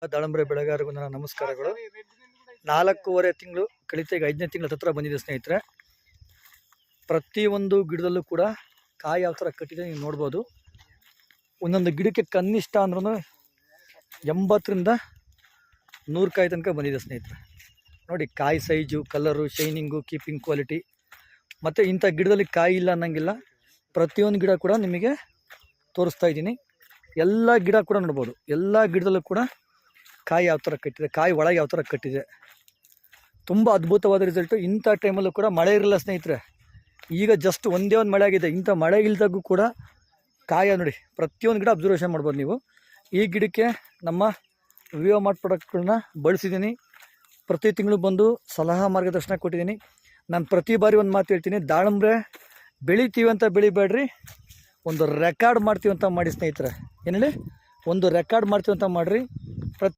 ದಾಳಂಬ್ರೆ ಬೆಳೆಗಾರರಿಗೂ ನನ್ನ ನಮಸ್ಕಾರಗಳು. 4.5 ತಿಂಗಳು ಕಳಿತ, ಈಗ 5ನೇ ತಿಂಗಳ ಹತ್ರ ಬಂದಿದೆ ಸ್ನೇಹಿತರೆ. ಪ್ರತಿಯೊಂದು ಗಿಡದಲ್ಲೂ ಕೂಡ ಕಾಯಿ ಯಾವ ಥರ ಕಟ್ಟಿದೆ ನೀವು ನೋಡ್ಬೋದು. ಒಂದೊಂದು ಗಿಡಕ್ಕೆ ಕನಿಷ್ಠ ಅಂದ್ರೂ 80ರಿಂದ 100 ಕಾಯಿ ತನಕ ಬಂದಿದೆ ಸ್ನೇಹಿತರೆ. ನೋಡಿ, ಕಾಯಿ size, colour, shining, keeping quality. ಮತ್ತು ಇಂಥ ಗಿಡದಲ್ಲಿ ಕಾಯಿ ಇಲ್ಲ ಅನ್ನಂಗಿಲ್ಲ. ಪ್ರತಿಯೊಂದು ಗಿಡ ಕೂಡ ನಿಮಗೆ ತೋರಿಸ್ತಾ ಇದ್ದೀನಿ. ಎಲ್ಲ ಗಿಡ ಕೂಡ ನೋಡ್ಬೋದು. ಎಲ್ಲ ಗಿಡದಲ್ಲೂ ಕೂಡ ಕಾಯಿ ಯಾವ ಥರ ಕಟ್ಟಿದೆ, ಕಾಯಿ ಒಳಗೆ ಯಾವ ಥರ ಕಟ್ಟಿದೆ. ತುಂಬ ಅದ್ಭುತವಾದ ರಿಸಲ್ಟು. ಇಂಥ ಟೈಮಲ್ಲೂ ಕೂಡ ಮಳೆ ಇರಲ್ಲ ಸ್ನೇಹಿತರೆ. ಈಗ ಜಸ್ಟ್ ಒಂದೇ ಒಂದು ಮಳೆ ಆಗಿದೆ. ಇಂಥ ಮಳೆ ಇಲ್ದಾಗೂ ಕೂಡ ಕಾಯ ನೋಡಿ, ಪ್ರತಿಯೊಂದು ಗಿಡ ಅಬ್ಸರ್ವೇಷನ್ ಮಾಡ್ಬೋದು ನೀವು. ಈ ಗಿಡಕ್ಕೆ ನಮ್ಮ ವಿವೋಮಾರ್ಟ್ ಪ್ರಾಡಕ್ಟ್ಗಳನ್ನ ಬಳಸಿದ್ದೀನಿ. ಪ್ರತಿ ತಿಂಗಳು ಬಂದು ಸಲಹಾ ಮಾರ್ಗದರ್ಶನ ಕೊಟ್ಟಿದ್ದೀನಿ. ನಾನು ಪ್ರತಿ ಬಾರಿ ಒಂದು ಮಾತು ಹೇಳ್ತೀನಿ, ದಾಳಂಬ್ರೆ ಬೆಳಿತೀವಿ ಅಂತ ಬೆಳಿಬೇಡ್ರಿ, ಒಂದು ರೆಕಾರ್ಡ್ ಮಾಡ್ತೀವಿ ಅಂತ ಮಾಡಿ ಸ್ನೇಹಿತರೆ. ಏನು ಹೇಳಿ, ಒಂದು ರೆಕಾರ್ಡ್ ಮಾಡ್ತೀವಿ ಅಂತ ಮಾಡಿರಿ.